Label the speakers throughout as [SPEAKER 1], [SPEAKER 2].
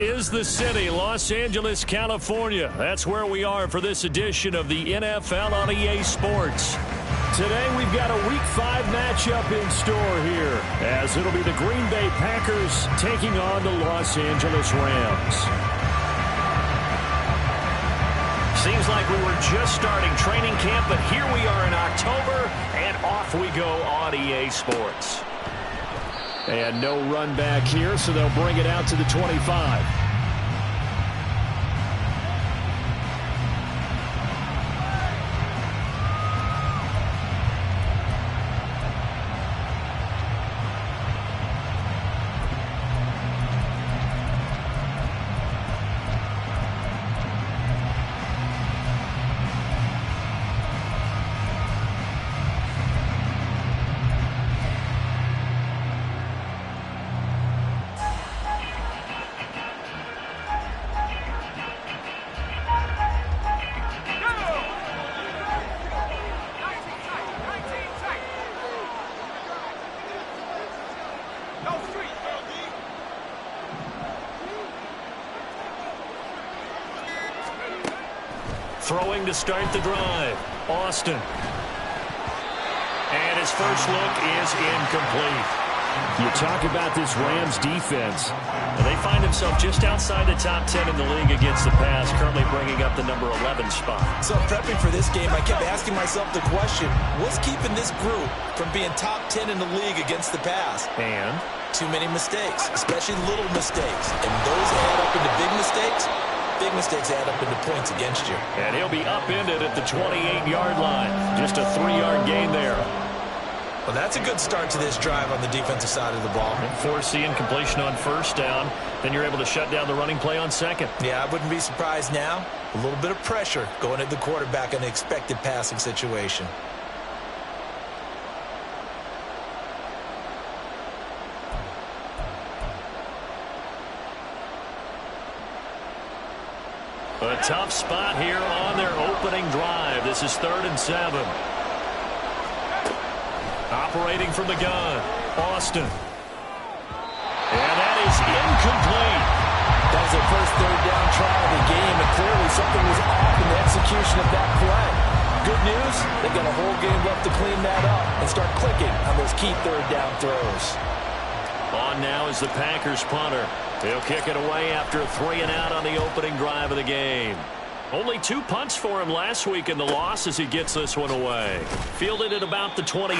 [SPEAKER 1] Is the city, Los Angeles, California. That's where we are for this edition of the NFL on EA Sports. Today we've got a Week 5 matchup in store here, as it'll be the Green Bay Packers taking on the Los Angeles Rams. Seems like we were just starting training camp, but here we are in October, and off we go on EA Sports. And no run back here, so they'll bring it out to the 25. Throwing to start the drive, Austin. And his first look is incomplete. You talk about this Rams defense. Well, they find themselves just outside the top 10 in the league against the pass, currently bringing up the number 11 spot.
[SPEAKER 2] So prepping for this game, I kept asking myself the question, what's keeping this group from being top 10 in the league against the pass?
[SPEAKER 1] And?
[SPEAKER 2] Too many mistakes, especially little mistakes. And those add up into big mistakes. Big mistakes add up into points against you.
[SPEAKER 1] And he'll be upended at the 28-yard line. Just a 3-yard gain there.
[SPEAKER 2] Well, that's a good start to this drive on the defensive side of the ball.
[SPEAKER 1] Force the incompletion on first down. Then you're able to shut down the running play on second.
[SPEAKER 2] Yeah, I wouldn't be surprised now. A little bit of pressure going at the quarterback in an expected passing situation.
[SPEAKER 1] A tough spot here on their opening drive. This is 3rd and 7. Operating from the gun, Austin. And that is incomplete.
[SPEAKER 2] That was their first 3rd down try of the game, and clearly something was off in the execution of that play. Good news, they got a whole game left to clean that up and start clicking on those key 3rd down throws.
[SPEAKER 1] On now is the Packers punter. He'll kick it away after a 3-and-out on the opening drive of the game. Only 2 punts for him last week in the loss as he gets this one away. Fielded at about the 28.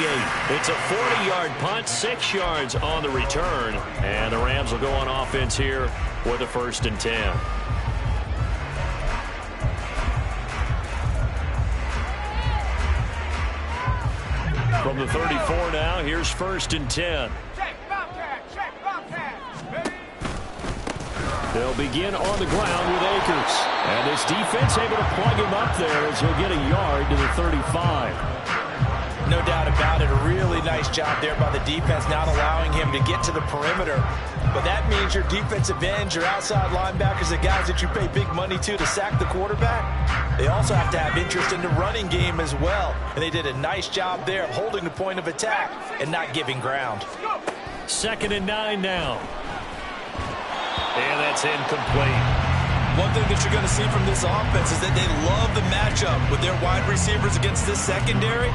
[SPEAKER 1] It's a 40-yard punt, 6 yards on the return. And the Rams will go on offense here with a 1st and 10. From the 34 now, here's 1st and 10. They'll begin on the ground with Akers. And this defense able to plug him up there as he'll get a yard to the 35.
[SPEAKER 2] No doubt about it. A really nice job there by the defense, not allowing him to get to the perimeter. But that means your defensive ends, your outside linebackers, the guys that you pay big money to sack the quarterback, they also have to have interest in the running game as well. And they did a nice job there of holding the point of attack and not giving ground.
[SPEAKER 1] 2nd and 9 now. And that's incomplete.
[SPEAKER 2] One thing that you're going to see from this offense is that they love the matchup with their wide receivers against this secondary.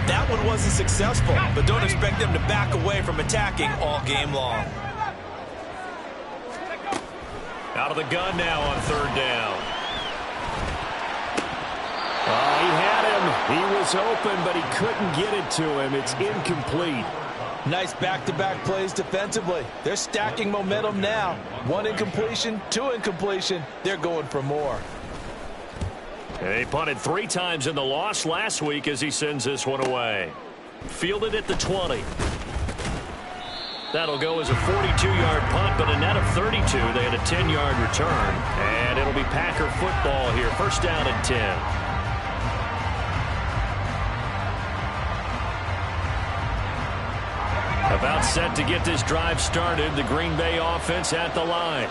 [SPEAKER 2] That one wasn't successful, but don't expect them to back away from attacking all game long.
[SPEAKER 1] Out of the gun now on 3rd down. Oh, he had him. He was open, but he couldn't get it to him. It's incomplete.
[SPEAKER 2] Nice back-to-back plays defensively. They're stacking momentum now. 1 incompletion, 2 incompletion. They're going for more.
[SPEAKER 1] He punted 3 times in the loss last week as he sends this one away. Fielded at the 20. That'll go as a 42-yard punt, but a net of 32. They had a 10-yard return. And it'll be Packer football here. 1st down and 10. About set to get this drive started. The Green Bay offense at the line.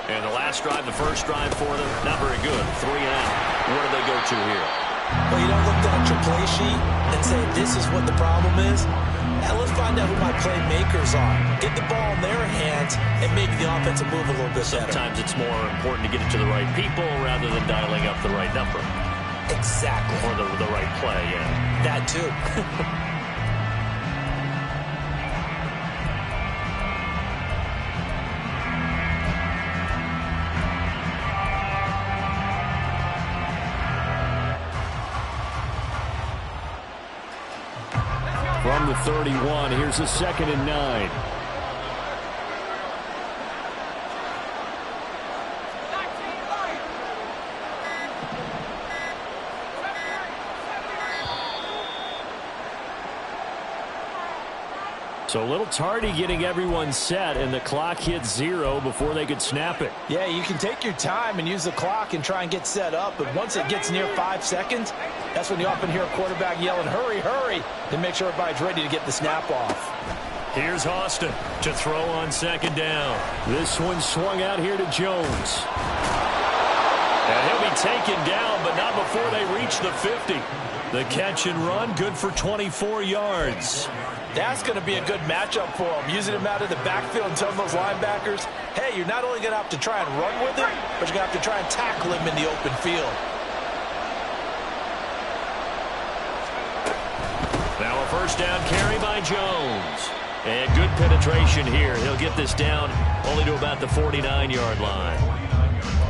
[SPEAKER 1] And the last drive, the first drive for them, not very good. 3 and out. Where do they go to here?
[SPEAKER 2] Well, you don't look down at your play sheet and say, this is what the problem is. Now let's find out who my playmakers are. Get the ball in their hands and maybe the offense will move a little bit better.
[SPEAKER 1] Sometimes it's more important to get it to the right people rather than dialing up the right number.
[SPEAKER 2] Exactly.
[SPEAKER 1] Or the right play, yeah.
[SPEAKER 2] That too.
[SPEAKER 1] From the 31, here's a 2nd and 9. So a little tardy getting everyone set, and the clock hit 0 before they could snap it.
[SPEAKER 2] Yeah, you can take your time and use the clock and try and get set up, but once it gets near 5 seconds, that's when you often hear a quarterback yelling, hurry, hurry, to make sure everybody's ready to get the snap off.
[SPEAKER 1] Here's Austin to throw on 2nd down. This one swung out here to Jones. And he'll be taken down, but not before they reach the 50. The catch and run, good for 24 yards.
[SPEAKER 2] That's going to be a good matchup for him, using him out of the backfield and telling those linebackers, hey, you're not only going to have to try and run with him, but you're going to have to try and tackle him in the open field.
[SPEAKER 1] Now a 1st down carry by Jones. And good penetration here. He'll get this down only to about the 49-yard line.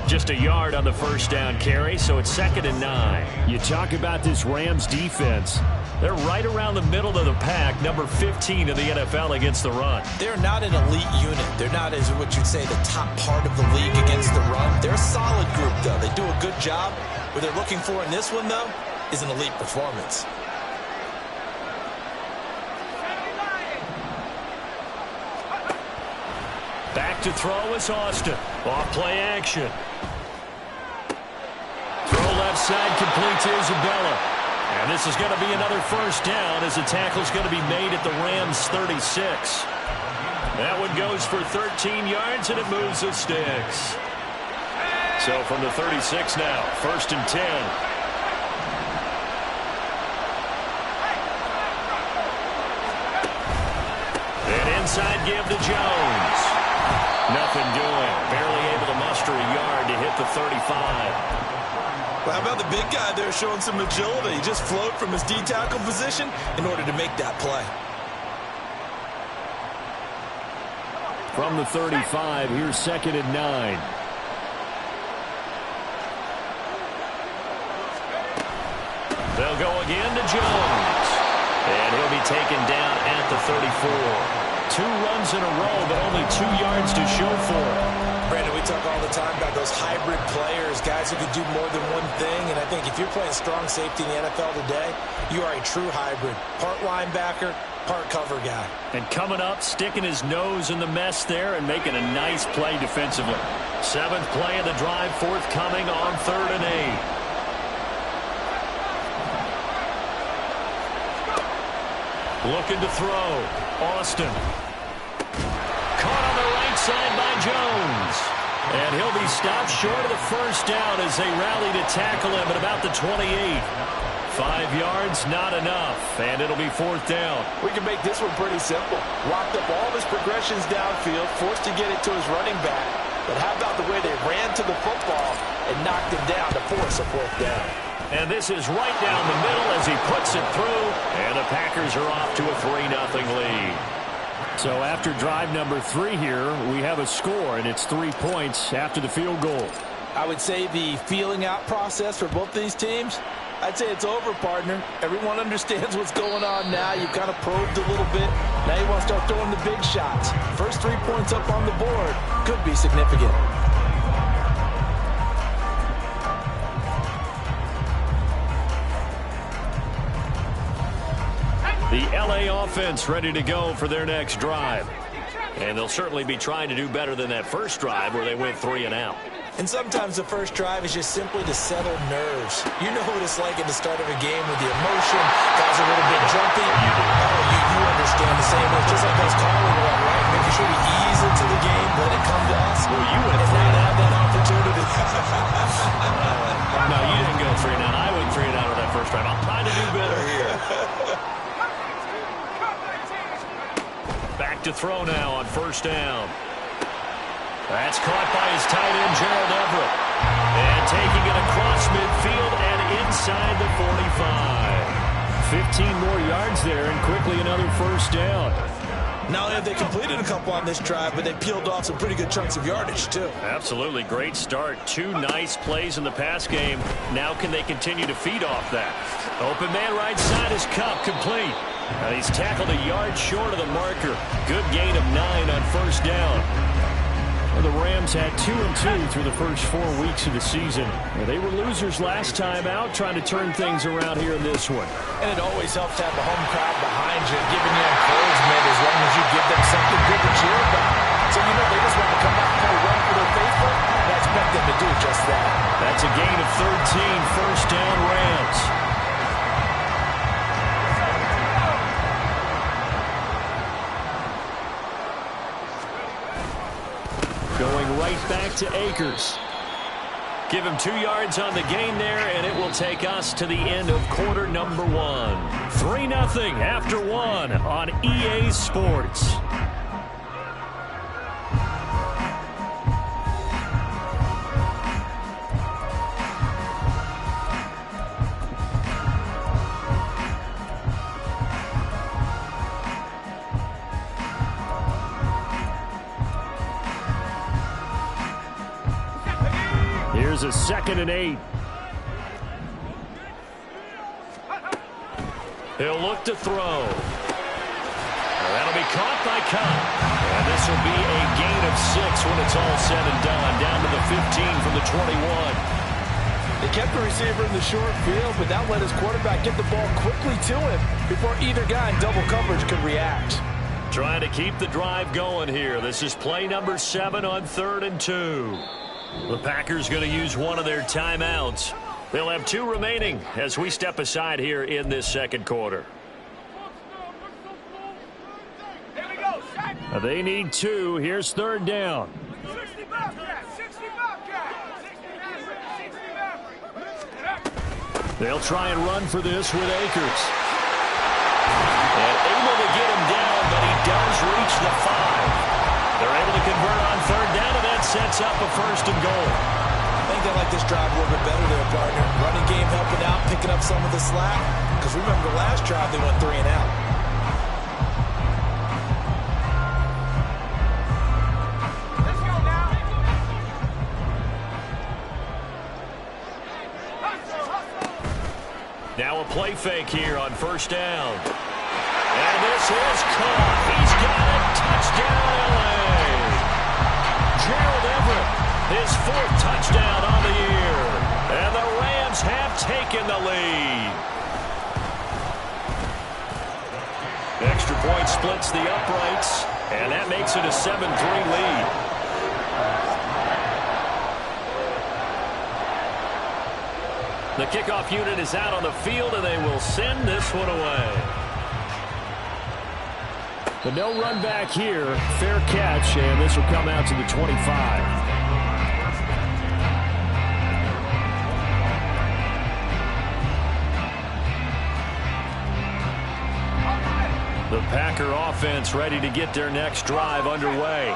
[SPEAKER 1] Just a yard on the 1st down carry, so it's 2nd and 9. You talk about this Rams defense. They're right around the middle of the pack, number 15 in the NFL against the run.
[SPEAKER 2] They're not an elite unit. They're not, as what you'd say, the top part of the league against the run. They're a solid group, though. They do a good job. What they're looking for in this one, though, is an elite performance.
[SPEAKER 1] Back to throw is Austin. Off play action. Throw left side, complete to Isabella. And this is going to be another 1st down as the tackle's going to be made at the Rams 36. That one goes for 13 yards and it moves the sticks. So from the 36 now, 1st and 10. And inside give to Jones. Nothing doing. Barely able to muster a yard to hit the 35.
[SPEAKER 2] Well, how about the big guy there showing some agility? He just flowed from his D-tackle position in order to make that play.
[SPEAKER 1] From the 35, here's 2nd and 9. They'll go again to Jones. And he'll be taken down at the 34. 2 runs in a row, but only 2 yards to show for it.
[SPEAKER 2] Brandon, we talk all the time about those hybrid players, guys who can do more than one thing. And I think if you're playing strong safety in the NFL today, you are a true hybrid. Part linebacker, part cover guy.
[SPEAKER 1] And coming up, sticking his nose in the mess there and making a nice play defensively. 7th play of the drive, forthcoming on 3rd and 8. Looking to throw. Austin. Caught on the right side by Jones. And he'll be stopped short of the 1st down as they rally to tackle him at about the 28. 5 yards, not enough. And it'll be 4th down.
[SPEAKER 2] We can make this one pretty simple. Locked up all of his progressions downfield, forced to get it to his running back. But how about the way they ran to the football and knocked him down to force a 4th down?
[SPEAKER 1] And this is right down the middle as he puts it through. And the Packers are off to a 3-0 lead. So after drive number 3 here, we have a score, and it's 3 points after the field goal.
[SPEAKER 2] I would say the feeling out process for both these teams, I'd say it's over, partner. Everyone understands what's going on now. You've kind of probed a little bit. Now you want to start throwing the big shots. First 3 points up on the board could be significant.
[SPEAKER 1] The LA offense ready to go for their next drive. And they'll certainly be trying to do better than that first drive where they went 3 and out.
[SPEAKER 2] And sometimes the first drive is just simply to settle nerves. You know what it's like at the start of a game with the emotion. Guys are a little bit jumpy. You understand the same. It's just like us calling one, right? Making sure we ease into the game, let it come to us.
[SPEAKER 1] Well, you went
[SPEAKER 2] and not have that opportunity.
[SPEAKER 1] No, you didn't go 3 and out. I went 3 and out of that throw now on first down. That's caught by his tight end, Gerald Everett. And taking it across midfield and inside the 45. 15 more yards there and quickly another first down.
[SPEAKER 2] Not only have they completed a couple on this drive, but they peeled off some pretty good chunks of yardage, too.
[SPEAKER 1] Absolutely. Great start. 2 nice plays in the pass game. Now can they continue to feed off that? Open man right side is Cup, complete. And he's tackled a yard short of the marker. Good gain of 9 on first down. Well, the Rams had 2-2 through the first 4 weeks of the season. They were losers last time out, trying to turn things around here in this one.
[SPEAKER 2] And it always helps to have the home crowd behind you, giving you encouragement as long as you give them something good to cheer about. So, you know, they just want to come out and play well for their faithful, and I expect them to do just that.
[SPEAKER 1] That's a gain of 13, first down Rams. Going right back to Akers. Give him 2 yards on the gain there, and it will take us to the end of quarter number 1. 3-0 after 1 on EA Sports. Here's a 2nd and 8. He'll look to throw. That'll be caught by Cup. And this will be a gain of 6 when it's all said and done. Down to the 15 from the 21.
[SPEAKER 2] They kept the receiver in the short field, but that let his quarterback get the ball quickly to him before either guy in double coverage could react.
[SPEAKER 1] Trying to keep the drive going here. This is play number 7 on 3rd and 2. The Packers going to use one of their timeouts. They'll have 2 remaining as we step aside here in this second quarter. They need 2. Here's 3rd down. They'll try and run for this with Akers. And able to get him down, but he does reach the 5. They're able to convert on 3rd down, and that sets up a 1st and goal.
[SPEAKER 2] I think they like this drive a little bit better there, partner. Running game helping out, picking up some of the slack. Because remember, the last drive they went 3 and out. Let's go now.
[SPEAKER 1] Now a play fake here on 1st down. And this is caught. He's got it. Touchdown, L.A. Gerald Everett, his 4th touchdown on the year. And the Rams have taken the lead. Extra point splits the uprights, and that makes it a 7-3 lead. The kickoff unit is out on the field, and they will send this one away. But no run back here. Fair catch, and this will come out to the 25. The Packer offense ready to get their next drive underway.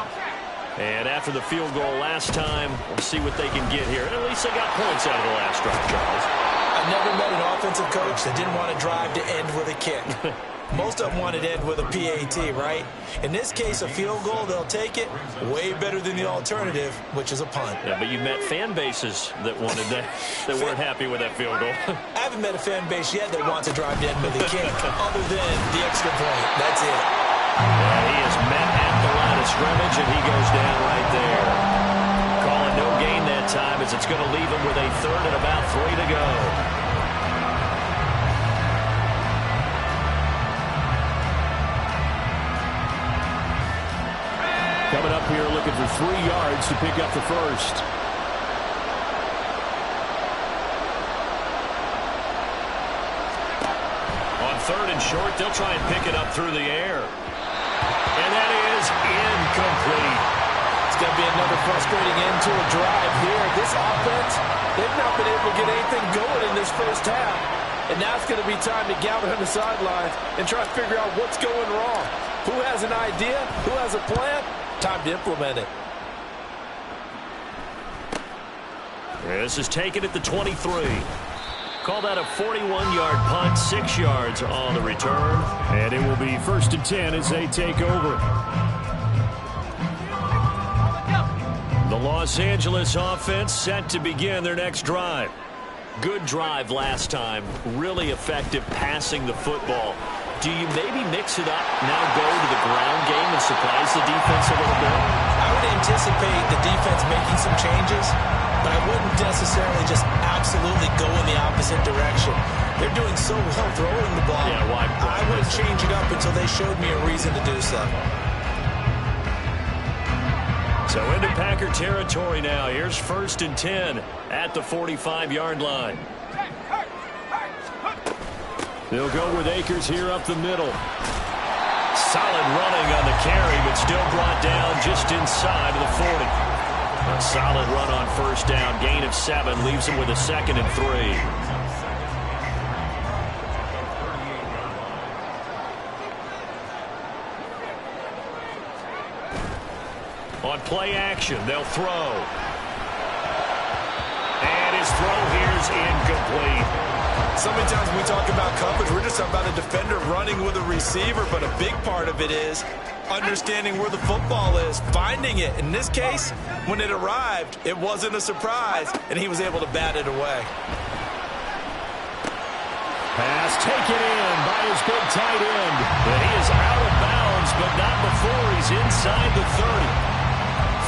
[SPEAKER 1] And after the field goal last time, we'll see what they can get here. And at least they got points out of the last drive, Charles.
[SPEAKER 2] I've never met an offensive coach that didn't want to drive to end with a kick. Most of them want it to end with a PAT, right? In this case, a field goal, they'll take it. Way better than the alternative, which is a punt.
[SPEAKER 1] Yeah, but you've met fan bases that wanted that, that weren't happy with that field goal.
[SPEAKER 2] I haven't met a fan base yet that wants to drive to end with a kick, other than the extra point. That's it.
[SPEAKER 1] Yeah, he is met at the line of scrimmage, and he goes down right there. Calling no gain that time as it's going to leave him with a 3rd and about 3 to go. Coming up here looking for 3 yards to pick up the 1st. On 3rd and short, they'll try and pick it up through the air. And that is incomplete.
[SPEAKER 2] It's going to be another frustrating end to a drive here. This offense, they've not been able to get anything going in this first half. And now it's going to be time to gather on the sidelines and try to figure out what's going wrong. Who has an idea? Who has a plan? Time to implement it.
[SPEAKER 1] This is taken at the 23. Call that a 41-yard punt, 6 yards on the return.
[SPEAKER 3] And it will be 1st and 10 as they take over.
[SPEAKER 1] The Los Angeles offense set to begin their next drive. Good drive last time. Really effective passing the football. Do you maybe mix it up, now go to the ground game and surprise the defense a little bit?
[SPEAKER 2] I would anticipate the defense making some changes, but I wouldn't necessarily just absolutely go in the opposite direction. They're doing so well throwing the ball.
[SPEAKER 1] Yeah, why
[SPEAKER 2] I wouldn't change it up until they showed me a reason to do so.
[SPEAKER 1] So into Packer territory now. Here's 1st and 10 at the 45-yard line.
[SPEAKER 3] They'll go with Akers here up the middle.
[SPEAKER 1] Solid running on the carry, but still brought down just inside of the 40. A solid run on 1st down. Gain of 7 leaves him with a 2nd and 3. On play action, they'll throw. And his throw here is incomplete.
[SPEAKER 2] So many times when we talk about coverage, we're just talking about a defender running with a receiver, but a big part of it is understanding where the football is, finding it. In this case, when it arrived, it wasn't a surprise, and he was able to bat it away.
[SPEAKER 3] Pass taken in by his big tight end.
[SPEAKER 1] But he is out of bounds, but not before he's inside the 30.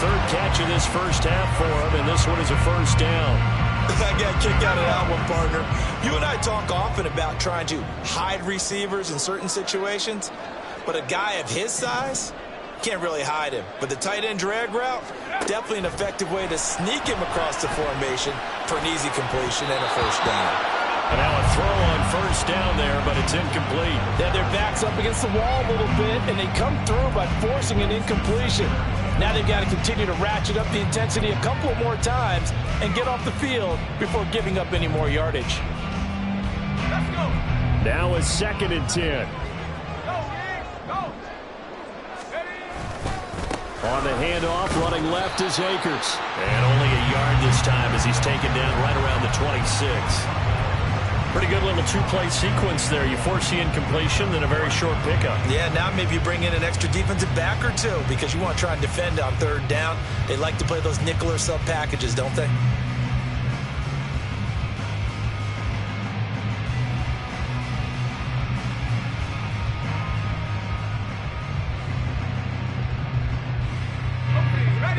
[SPEAKER 1] 3rd catch of this 1st half for him, and this one is a 1st down.
[SPEAKER 2] I got a kick out of that one, partner. You and I talk often about trying to hide receivers in certain situations, but a guy of his size can't really hide him. But the tight end drag route, definitely an effective way to sneak him across the formation for an easy completion and a 1st down.
[SPEAKER 1] And now a throw on 1st down there, but it's incomplete.
[SPEAKER 2] Yeah, their back's up against the wall a little bit, and they come through by forcing an incompletion. Now they've got to continue to ratchet up the intensity a couple of more times and get off the field before giving up any more yardage.
[SPEAKER 3] Let's go. Now a 2nd and 10. On the handoff, running left is Akers.
[SPEAKER 1] And only a yard this time as he's taken down right around the 26. Pretty good little 2-play sequence there. You force the incompletion, then a very short pickup.
[SPEAKER 2] Yeah, now maybe you bring in an extra defensive back or 2 because you want to try and defend on 3rd down. They like to play those nickel or sub packages, don't they?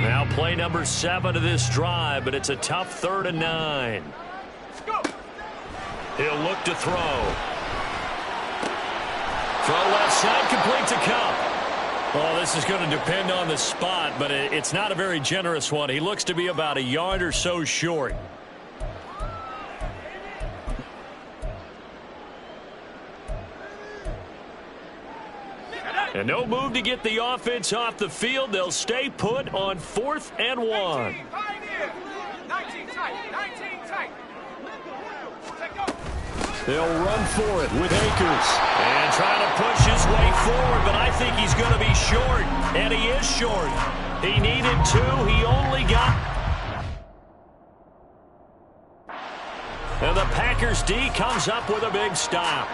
[SPEAKER 1] Now play number 7 of this drive, but it's a tough 3rd and 9. He'll look to throw. Throw left side, complete to Cup. Well, this is going to depend on the spot, but it's not a very generous one. He looks to be about a yard or so short. And no move to get the offense off the field. They'll stay put on 4th and 1.
[SPEAKER 4] 19 tight. 19 tight.
[SPEAKER 3] They'll run for it with Akers.
[SPEAKER 1] And trying to push his way forward, but I think he's going to be short. And he is short. He needed 2. He only got... And the Packers D comes up with a big stop.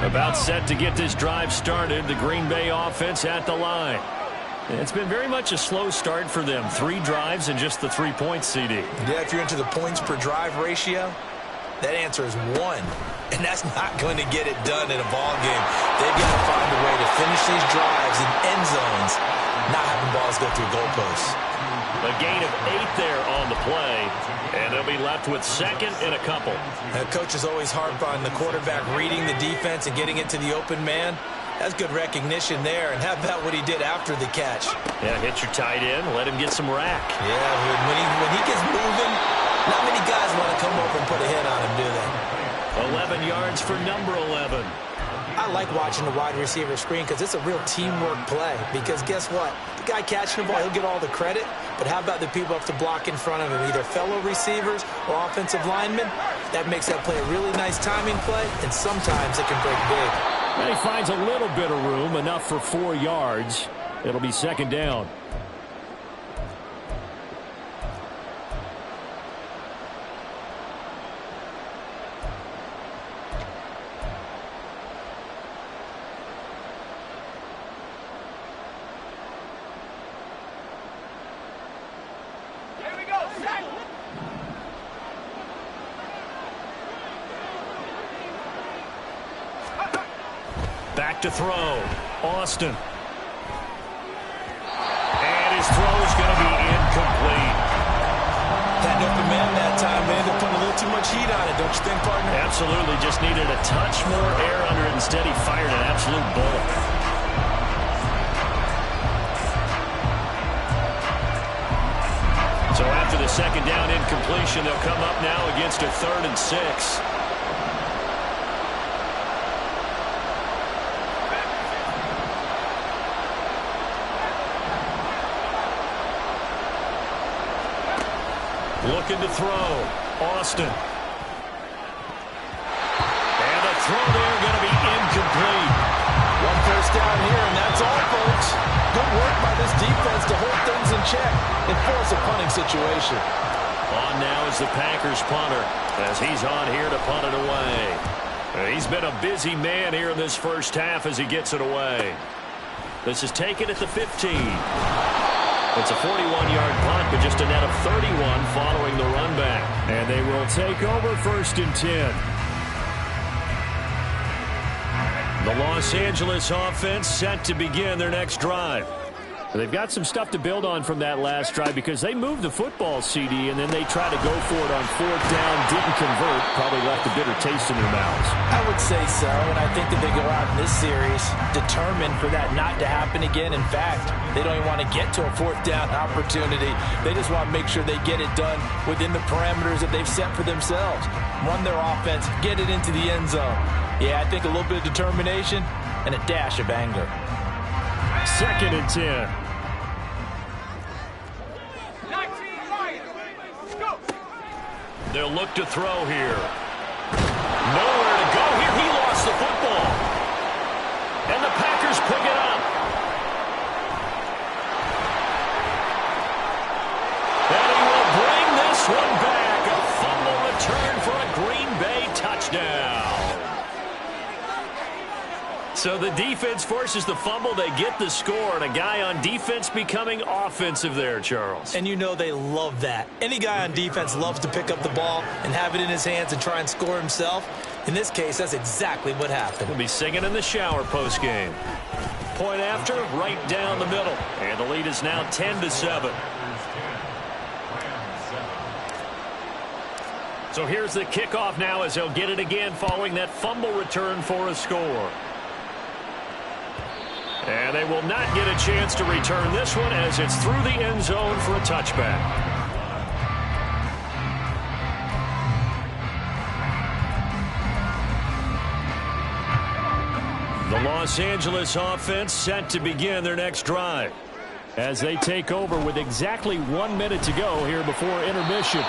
[SPEAKER 1] About set to get this drive started. The Green Bay offense at the line. It's been very much a slow start for them. 3 drives and just the 3 points, CD.
[SPEAKER 2] Yeah, if you're into the points per drive ratio, that answer is 1. And that's not going to get it done in a ball game. They've got to find a way to finish these drives in end zones, not having balls go through goalposts.
[SPEAKER 1] A gain of 8 there on the play, and they'll be left with 2nd and a couple.
[SPEAKER 2] Coaches always harp on the quarterback reading the defense and getting it to the open man. That's good recognition there. And how about what he did after the catch?
[SPEAKER 1] Yeah, hit your tight end, let him get some rack.
[SPEAKER 2] Yeah, when he gets moving, not many guys want to come over and put a hit on him, do they?
[SPEAKER 1] 11 yards for number 11.
[SPEAKER 2] I like watching the wide receiver screen because it's a real teamwork play. Because guess what? The guy catching the ball, he'll get all the credit. But how about the people have to block in front of him, either fellow receivers or offensive linemen? That makes that play a really nice timing play, and sometimes it can break big.
[SPEAKER 1] And he finds a little bit of room, enough for 4 yards. It'll be second down. Back to throw. Austin. And his throw is going to be incomplete.
[SPEAKER 2] Had an open man that time, man. They're putting a little too much heat on it, don't you think, partner?
[SPEAKER 1] Absolutely. Just needed a touch more air under it. Instead, he fired an absolute bullet. So after the second down incompletion, they'll come up now against a 3rd and 6. Looking to throw. Austin. And a throw there going to be incomplete.
[SPEAKER 2] 1 first down here, and that's all, folks. Good work by this defense to hold things in check and force a punting situation.
[SPEAKER 1] On now is the Packers punter as he's on here to punt it away. He's been a busy man here in this first half as he gets it away. This is taken at the 15. It's a 41-yard punt, but just a net of 31 following the run back. And they will take over 1st and 10. The Los Angeles offense set to begin their next drive. They've got some stuff to build on from that last drive because they moved the football, CD, and then they tried to go for it on 4th down, didn't convert, probably left a bitter taste in their mouths.
[SPEAKER 2] I would say so, and I think that they go out in this series determined for that not to happen again. In fact, they don't even want to get to a 4th down opportunity. They just want to make sure they get it done within the parameters that they've set for themselves. Run their offense, get it into the end zone. Yeah, I think a little bit of determination and a dash of anger.
[SPEAKER 1] 2nd and 10. They'll look to throw here. Nowhere to go here. He lost the football. And the Packers pick it up. And he will bring this one back. A fumble return for a Green Bay touchdown. So the defense forces the fumble. They get the score, and a guy on defense becoming offensive there, Charles.
[SPEAKER 2] And you know they love that. Any guy on defense loves to pick up the ball and have it in his hands and try and score himself. In this case, that's exactly what happened.
[SPEAKER 1] He'll be singing in the shower postgame. Point after, right down the middle. And the lead is now 10-7. So here's the kickoff now as they'll get it again following that fumble return for a score. And they will not get a chance to return this one as it's through the end zone for a touchback. The Los Angeles offense set to begin their next drive as they take over with exactly 1 minute to go here before intermission.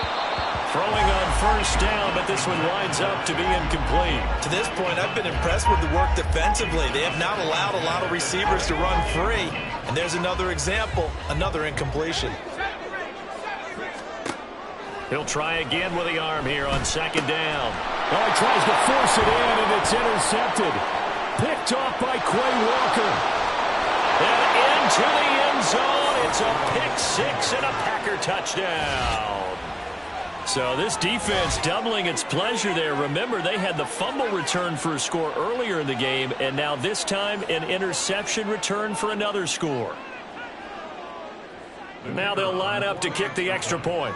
[SPEAKER 1] Throwing on 1st down, but this one winds up to be incomplete.
[SPEAKER 2] To this point, I've been impressed with the work defensively. They have not allowed a lot of receivers to run free. And there's another example, another incompletion.
[SPEAKER 1] He'll try again with the arm here on 2nd down. Oh, he tries to force it in, and it's intercepted. Picked off by Quay Walker. And into the end zone. It's a pick 6 and a Packer touchdown. So this defense doubling its pleasure there. Remember, they had the fumble return for a score earlier in the game, and now this time an interception return for another score. Now they'll line up to kick the extra point.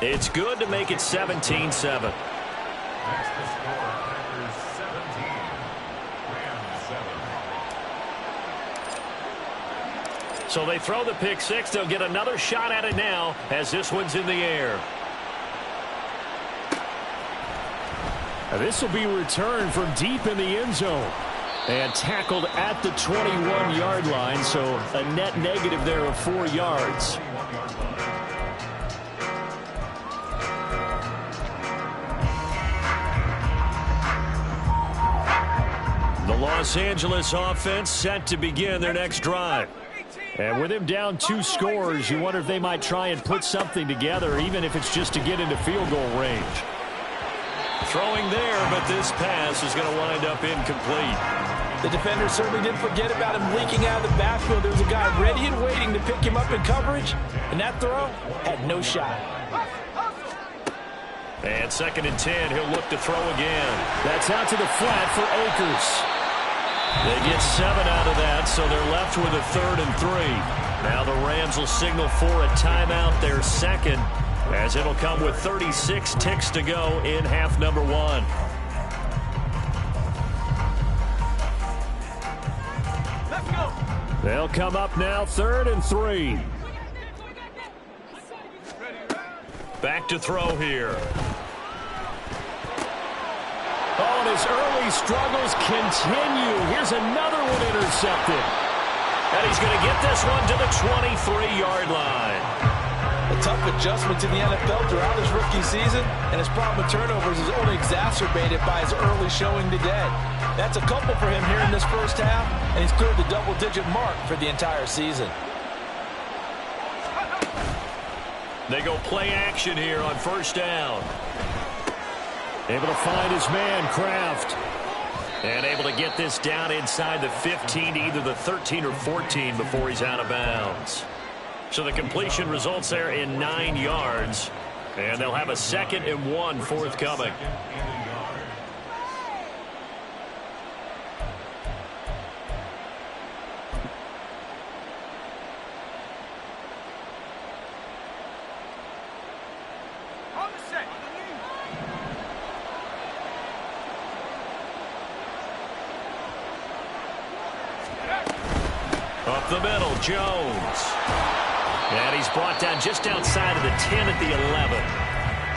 [SPEAKER 1] It's good to make it 17-7.
[SPEAKER 3] That's the score. Packers 17, Rams 7.
[SPEAKER 1] So they throw the pick six. They'll get another shot at it now as this one's in the air.
[SPEAKER 5] This will be returned from deep in the end zone. And tackled at the 21-yard line, so a net negative there of 4 yards.
[SPEAKER 1] The Los Angeles offense set to begin their next drive.
[SPEAKER 5] And with him down 2 scores, you wonder if they might try and put something together, even if it's just to get into field goal range.
[SPEAKER 1] Throwing there, but this pass is going to wind up incomplete.
[SPEAKER 2] The defender certainly didn't forget about him leaking out of the backfield. There was a guy ready and waiting to pick him up in coverage, and that throw had no shot.
[SPEAKER 1] And 2nd and 10, he'll look to throw again.
[SPEAKER 5] That's out to the flat for Akers.
[SPEAKER 1] They get 7 out of that, so they're left with a 3rd and 3. Now the Rams will signal for a timeout, their second, as it'll come with 36 ticks to go in half number 1.
[SPEAKER 5] They'll come up now 3rd and 3.
[SPEAKER 1] Back to throw here.
[SPEAKER 5] Oh, and his early struggles continue. Here's another one intercepted.
[SPEAKER 1] And he's going to get this one to the 23-yard line.
[SPEAKER 2] A tough adjustment to the NFL throughout his rookie season, and his problem with turnovers is only exacerbated by his early showing today. That's a couple for him here in this first half, and he's cleared the double-digit mark for the entire season.
[SPEAKER 1] They go play action here on 1st down.
[SPEAKER 5] Able to find his man, Kraft.
[SPEAKER 1] And able to get this down inside the 15 to either the 13 or 14 before he's out of bounds. So the completion results there in 9 yards. And they'll have a 2nd and 1 forthcoming.
[SPEAKER 4] On the set.
[SPEAKER 1] Up the middle, Jones. And he's brought down just outside of the 10 at the 11.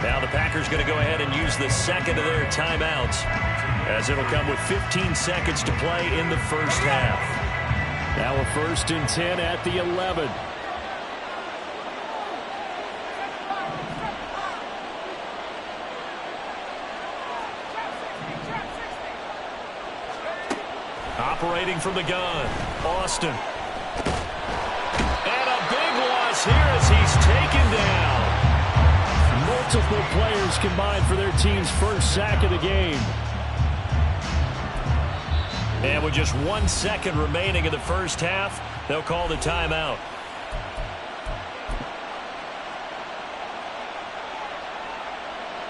[SPEAKER 1] Now the Packers going to go ahead and use the 2nd of their timeouts, as it'll come with 15 seconds to play in the first half.
[SPEAKER 5] Now a 1st and 10 at the 11.
[SPEAKER 1] Operating from the gun, Austin. And a big loss here as he's taken down.
[SPEAKER 5] Multiple players combined for their team's first sack of the game.
[SPEAKER 1] And with just 1 second remaining in the first half, they'll call the timeout.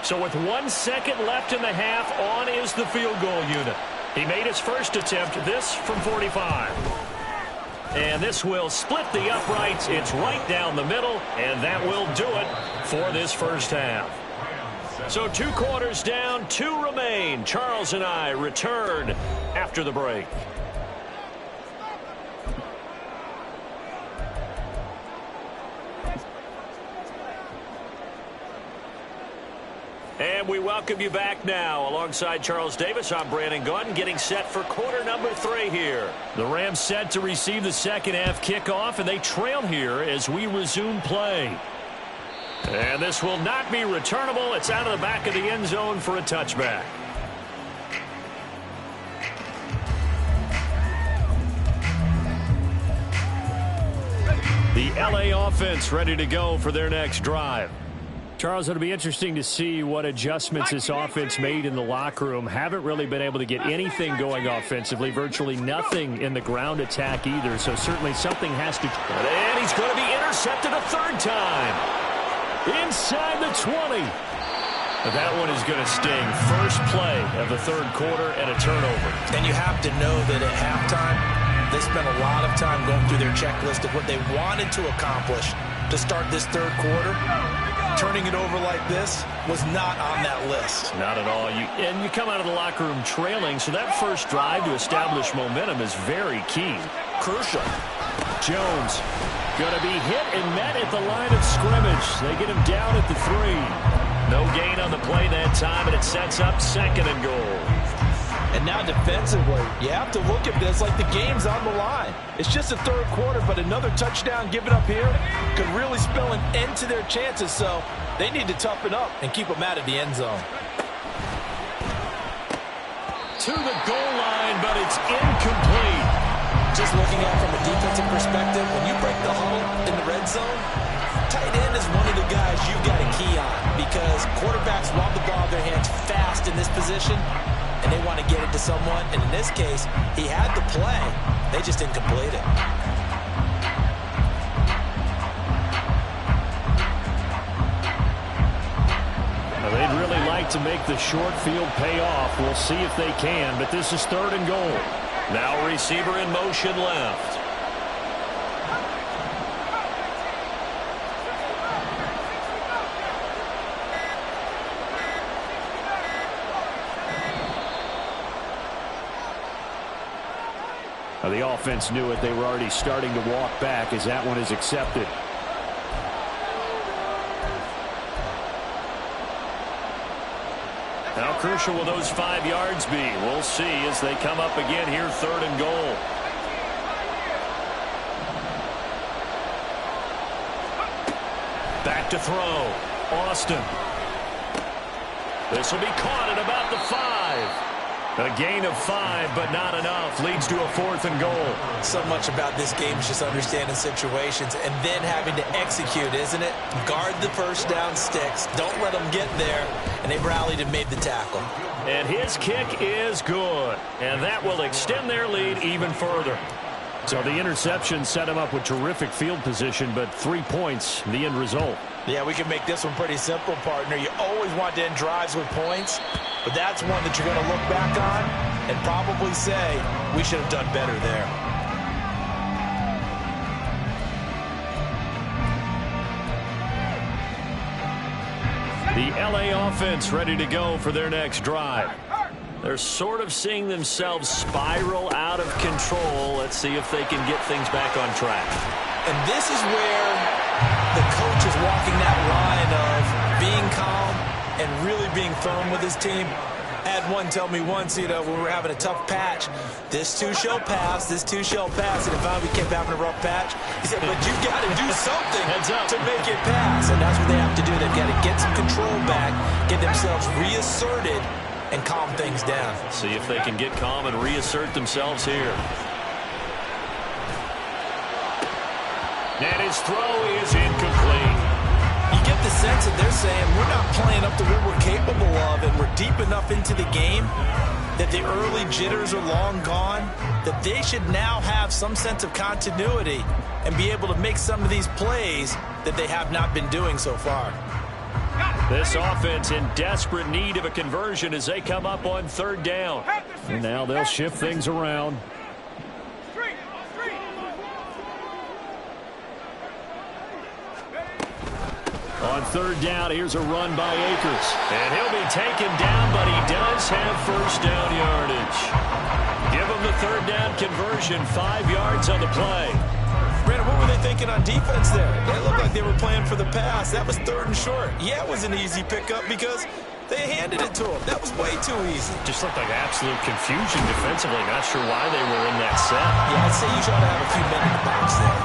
[SPEAKER 1] So with 1 second left in the half, on is the field goal unit. He made his first attempt, this from 45. And this will split the uprights. It's right down the middle, and that will do it for this first half. So 2 quarters down, 2 remain. Charles and I return after the break. And we welcome you back now. Alongside Charles Davis, I'm Brandon Gaudin, getting set for quarter number 3 here.
[SPEAKER 5] The Rams set to receive the second half kickoff, and they trail here as we resume play.
[SPEAKER 1] And this will not be returnable. It's out of the back of the end zone for a touchback. The LA offense ready to go for their next drive.
[SPEAKER 5] Charles, it'll be interesting to see what adjustments this offense made in the locker room. Haven't really been able to get anything going offensively, virtually nothing in the ground attack either, so certainly something has to...
[SPEAKER 1] And he's going to be intercepted a 3rd time.
[SPEAKER 5] Inside the 20.
[SPEAKER 1] That one is going to sting. First play of the 3rd quarter and a turnover.
[SPEAKER 2] And you have to know that at halftime, they spent a lot of time going through their checklist of what they wanted to accomplish to start this 3rd quarter. turning it over like this was not on that list.
[SPEAKER 1] Not at all. You come out of the locker room trailing, so that first drive to establish momentum is very key.
[SPEAKER 2] Crucial.
[SPEAKER 5] Jones going to be hit and met at the line of scrimmage. They get him down at the 3.
[SPEAKER 1] No gain on the play that time, and it sets up 2nd and goal.
[SPEAKER 2] And now defensively, you have to look at this like the game's on the line. It's just the 3rd quarter, but another touchdown given up here could really spell an end to their chances, so they need to toughen up and keep them out of the end zone.
[SPEAKER 1] To the goal line, but it's incomplete.
[SPEAKER 2] Just looking at it from a defensive perspective, when you break the huddle in the red zone, tight end is one of the guys you got to key on because quarterbacks want the ball in their hands fast in this position, and they want to get it to someone. And in this case, he had the play. They just didn't complete it.
[SPEAKER 5] Well, they'd really like to make the short field pay off. We'll see if they can, but this is 3rd and goal.
[SPEAKER 1] Now receiver in motion left.
[SPEAKER 5] Now, the offense knew it. They were already starting to walk back as that one is accepted.
[SPEAKER 1] How crucial will those 5 yards be? We'll see as they come up again here, 3rd and goal. Back to throw. Austin. This will be caught at about the 5. A gain of 5, but not enough. Leads to a 4th and goal.
[SPEAKER 2] So much about this game is just understanding situations and then having to execute, isn't it? Guard the first down sticks. Don't let them get there. And they rallied and made the tackle.
[SPEAKER 1] And his kick is good. And that will extend their lead even further.
[SPEAKER 5] So the interception set him up with terrific field position, but 3 points, the end result.
[SPEAKER 2] Yeah, we can make this one pretty simple, partner. You always want to end drives with points, but that's one that you're going to look back on and probably say, we should have done better there.
[SPEAKER 1] The LA offense ready to go for their next drive. They're sort of seeing themselves spiral out of control. Let's see if they can get things back on track.
[SPEAKER 2] And this is where the coach is walking that line of being calm and really being firm with his team. I had one tell me once, when we were having a tough patch, this too shall pass, this too shall pass. And if we kept having a rough patch, he said, but you've got to do something to make it pass. And that's what they have to do. They've got to get some control back, get themselves reasserted, and calm things down.
[SPEAKER 1] See if they can get calm and reassert themselves here. And his throw is incomplete.
[SPEAKER 2] You get the sense that they're saying we're not playing up to what we're capable of, and we're deep enough into the game that the early jitters are long gone, that they should now have some sense of continuity and be able to make some of these plays that they have not been doing so far.
[SPEAKER 1] This offense in desperate need of a conversion as they come up on 3rd down.
[SPEAKER 5] And now they'll shift things around. On 3rd down, here's a run by Akers.
[SPEAKER 1] And he'll be taken down, but he does have first down yardage. Give him the 3rd down conversion, 5 yards on the play.
[SPEAKER 2] Brandon, what were they thinking on defense there? They looked like they were playing for the pass. That was 3rd and short. Yeah, it was an easy pickup because they handed it to him. That was way too easy.
[SPEAKER 1] Just looked like absolute confusion defensively. Not sure why they were in that set.
[SPEAKER 2] Yeah, I'd say you try to have a few men in the box there.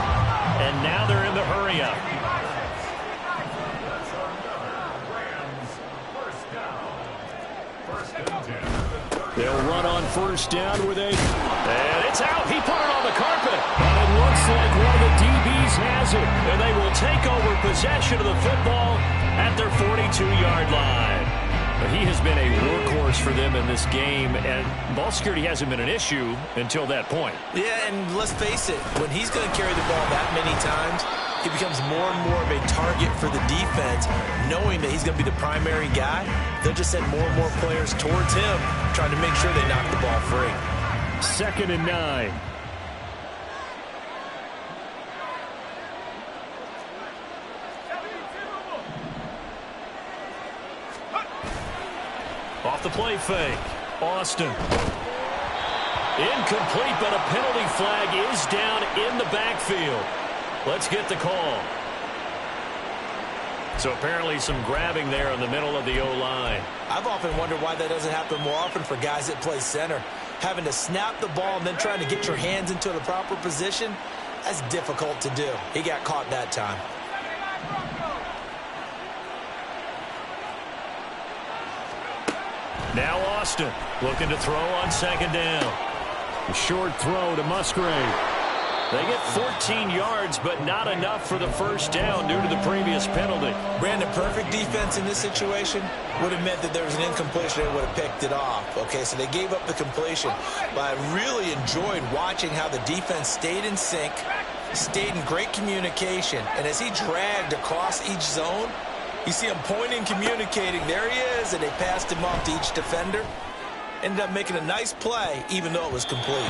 [SPEAKER 1] And now they're in the hurry-up.
[SPEAKER 5] They'll run on 1st down with Akers.
[SPEAKER 1] And it's out. He put it on the carpet.
[SPEAKER 5] And it looks like one of the DBs has it.
[SPEAKER 1] And they will take over possession of the football at their 42-yard line. But he has been a workhorse for them in this game, and ball security hasn't been an issue until that point.
[SPEAKER 2] Yeah, and let's face it, when he's going to carry the ball that many times, he becomes more and more of a target for the defense, knowing that he's going to be the primary guy. They'll just send more and more players towards him, trying to make sure they knock the ball free.
[SPEAKER 5] 2nd and 9.
[SPEAKER 1] Off the play fake. Austin. Incomplete, but a penalty flag is down in the backfield. Let's get the call. So apparently some grabbing there in the middle of the O-line.
[SPEAKER 2] I've often wondered why that doesn't happen more often for guys that play center. Having to snap the ball and then trying to get your hands into the proper position, that's difficult to do. He got caught that time.
[SPEAKER 1] Now Austin looking to throw on second down.
[SPEAKER 5] A short throw to Musgrave.
[SPEAKER 1] They get 14 yards, but not enough for the first down due to the previous penalty.
[SPEAKER 2] Brandon, perfect defense in this situation would have meant that there was an incompletion. They would have picked it off. Okay, so they gave up the completion. But I really enjoyed watching how the defense stayed in sync, stayed in great communication, and as he dragged across each zone, you see him pointing, communicating. There he is, and they passed him off to each defender. Ended up making a nice play, even though it was complete.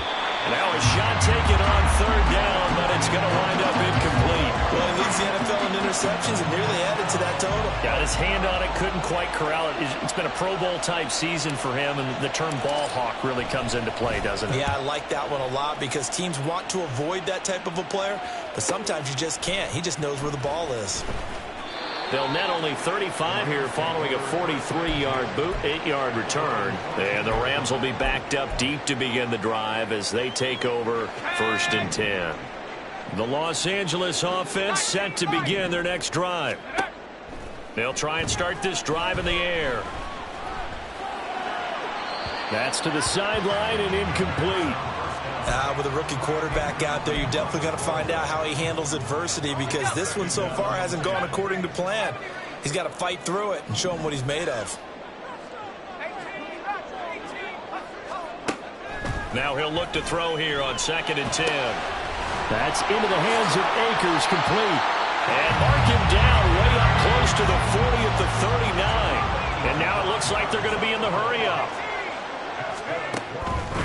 [SPEAKER 1] Now a shot taken on third down, but it's going to wind up incomplete.
[SPEAKER 2] Well, he leads the NFL in interceptions and nearly added to that total.
[SPEAKER 5] Got his hand on it, couldn't quite corral it. It's been a Pro Bowl-type season for him, and the term ball hawk really comes into play, doesn't it?
[SPEAKER 2] Yeah, I like that one a lot because teams want to avoid that type of a player, but sometimes you just can't. He just knows where the ball is.
[SPEAKER 1] They'll net only 35 here following a 43-yard boot, 8-yard return. And the Rams will be backed up deep to begin the drive as they take over 1st and 10. The Los Angeles offense set to begin their next drive. They'll try and start this drive in the air.
[SPEAKER 5] That's to the sideline and incomplete.
[SPEAKER 2] With a rookie quarterback out there, you're definitely going to find out how he handles adversity because this one so far hasn't gone according to plan. He's got to fight through it and show him what he's made of.
[SPEAKER 1] Now he'll look to throw here on 2nd and 10.
[SPEAKER 5] That's into the hands of Akers, complete.
[SPEAKER 1] And mark him down way up close to the 40 at the 39. And now it looks like they're going to be in the hurry-up.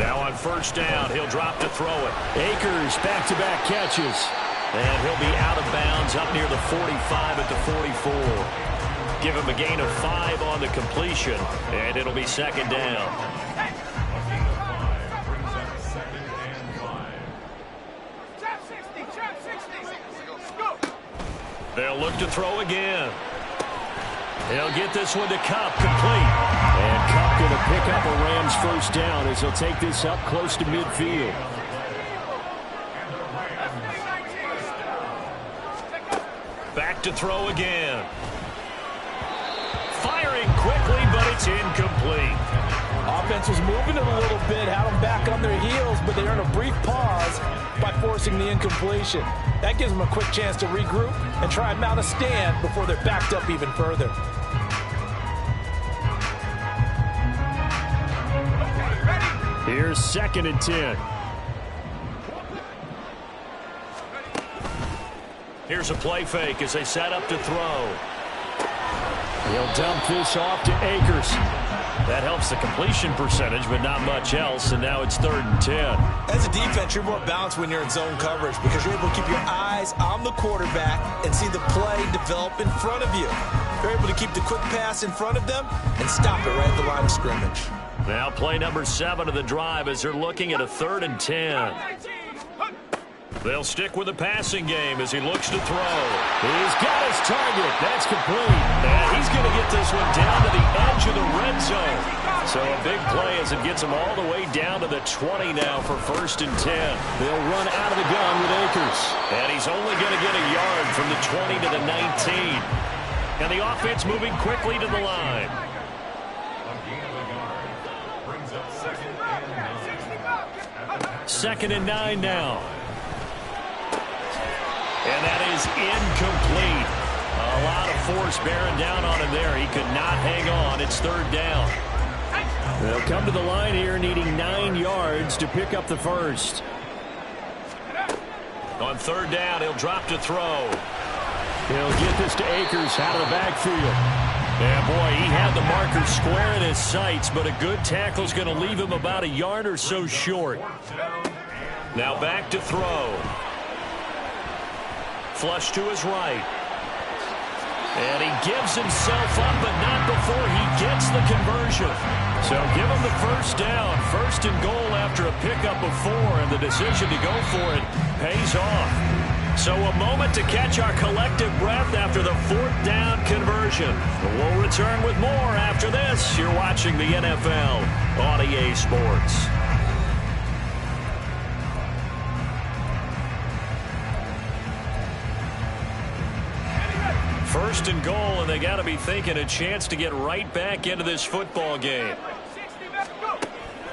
[SPEAKER 1] Now on 1st down, he'll drop to throw it.
[SPEAKER 5] Akers, back-to-back catches.
[SPEAKER 1] And he'll be out of bounds up near the 45 at the 44. Give him a gain of 5 on the completion, and it'll be 2nd down. They'll look to throw again. He'll get this one to Kupp, complete.
[SPEAKER 5] And Kupp going to pick up a Rams 1st down as he'll take this up close to midfield.
[SPEAKER 1] Back to throw again. Firing quickly, but it's incomplete.
[SPEAKER 2] Offense was moving it a little bit, had them back on their heels, but they earned a brief pause by forcing the incompletion. That gives them a quick chance to regroup and try and mount a stand before they're backed up even further.
[SPEAKER 5] Here's 2nd and 10.
[SPEAKER 1] Here's a play fake as they set up to throw.
[SPEAKER 5] He'll dump this off to Akers.
[SPEAKER 1] That helps the completion percentage, but not much else, and now it's 3rd and 10.
[SPEAKER 2] As a defense, you're more balanced when you're in zone coverage because you're able to keep your eyes on the quarterback and see the play develop in front of you. You're able to keep the quick pass in front of them and stop it right at the line of scrimmage.
[SPEAKER 1] Now play number 7 of the drive as they're looking at a 3rd and 10. They'll stick with the passing game as he looks to throw.
[SPEAKER 5] He's got his target. That's complete.
[SPEAKER 1] And he's going to get this one down to the edge of the red zone. So a big play as it gets him all the way down to the 20 now for 1st and 10.
[SPEAKER 5] They'll run out of the gun with Akers.
[SPEAKER 1] And he's only going to get a yard from the 20 to the 19. And the offense moving quickly to the line. 2nd and 9 now. And that is incomplete. A lot of force bearing down on him there. He could not hang on. It's 3rd down.
[SPEAKER 5] They'll come to the line here needing 9 yards to pick up the 1st.
[SPEAKER 1] On 3rd down, he'll drop to throw.
[SPEAKER 5] He'll get this to Akers out of the backfield.
[SPEAKER 1] Yeah, boy, he had the marker square in his sights, but a good tackle is going to leave him about a yard or so short. Now back to throw. Flush to his right. And he gives himself up, but not before he gets the conversion. So give them the first down. First and goal after a pickup of 4, and the decision to go for it pays off. So a moment to catch our collective breath after the 4th down conversion. We'll return with more after this. You're watching the NFL on EA Sports. First and goal, and they got to be thinking a chance to get right back into this football game.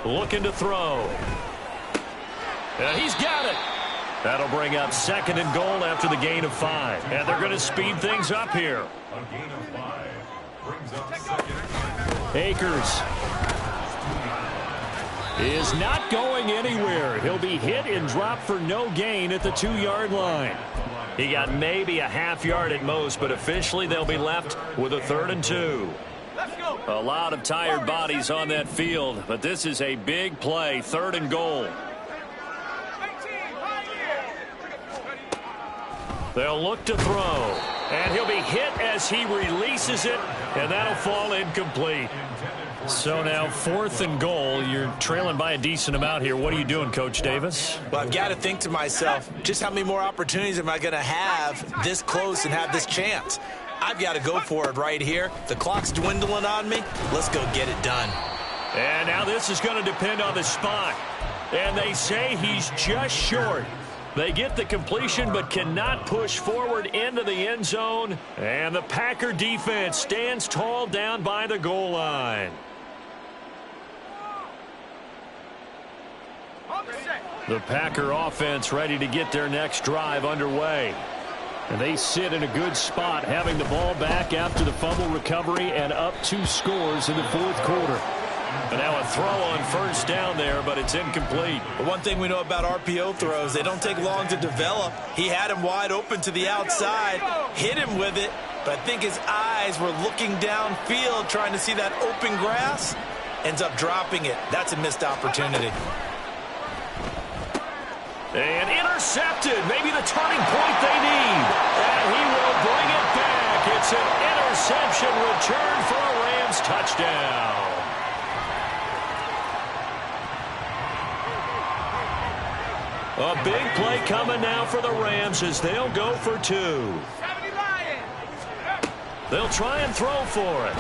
[SPEAKER 1] Looking to throw. And he's got it. That'll bring up 2nd and goal after the gain of 5. And they're going to speed things up here. Akers is not going anywhere. He'll be hit and dropped for no gain at the 2-yard line. He got maybe a half yard at most, but officially they'll be left with a 3rd and 2. A lot of tired bodies on that field, but this is a big play. 3rd and goal. They'll look to throw, and he'll be hit as he releases it, and that'll fall incomplete. So now 4th and goal. You're trailing by a decent amount here. What are you doing, Coach Davis?
[SPEAKER 2] Well, I've got to think to myself, just how many more opportunities am I going to have this close and have this chance? I've got to go for it right here. The clock's dwindling on me. Let's go get it done.
[SPEAKER 1] And now this is going to depend on the spot. And they say he's just short. They get the completion but cannot push forward into the end zone. And the Packer defense stands tall down by the goal line. The Packer offense ready to get their next drive underway. And they sit in a good spot, having the ball back after the fumble recovery and up 2 scores in the 4th quarter. And now a throw on 1st down there, but it's incomplete.
[SPEAKER 2] But one thing we know about RPO throws, they don't take long to develop. He had him wide open to the outside, hit him with it, but I think his eyes were looking downfield trying to see that open grass. Ends up dropping it. That's a missed opportunity.
[SPEAKER 1] And intercepted. Maybe the turning point they need. And he will bring it back. It's an interception return for a Rams touchdown. A big play coming now for the Rams as they'll go for 2. They'll try and throw for it.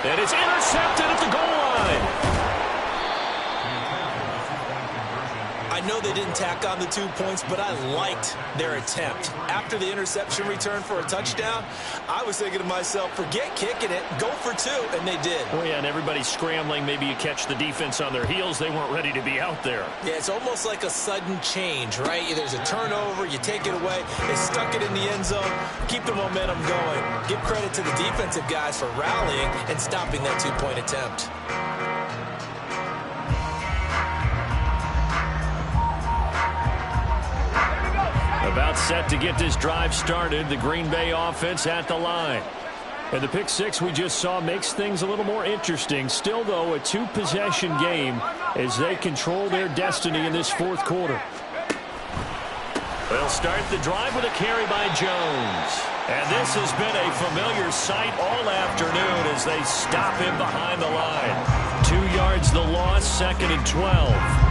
[SPEAKER 1] And it's intercepted at the goal line.
[SPEAKER 2] I know they didn't tack on the 2 points, but I liked their attempt. After the interception return for a touchdown, I was thinking to myself, forget kicking it, go for 2, and they did.
[SPEAKER 1] Oh, yeah, and everybody's scrambling. Maybe you catch the defense on their heels. They weren't ready to be out there.
[SPEAKER 2] Yeah, it's almost like a sudden change, right? There's a turnover, you take it away, they stuck it in the end zone, keep the momentum going. Give credit to the defensive guys for rallying and stopping that 2-point attempt.
[SPEAKER 1] About set to get this drive started. The Green Bay offense at the line. And the pick 6 we just saw makes things a little more interesting. Still, though, a 2-possession game as they control their destiny in this 4th quarter. They'll start the drive with a carry by Jones. And this has been a familiar sight all afternoon as they stop him behind the line. 2 yards the loss, 2nd and 12.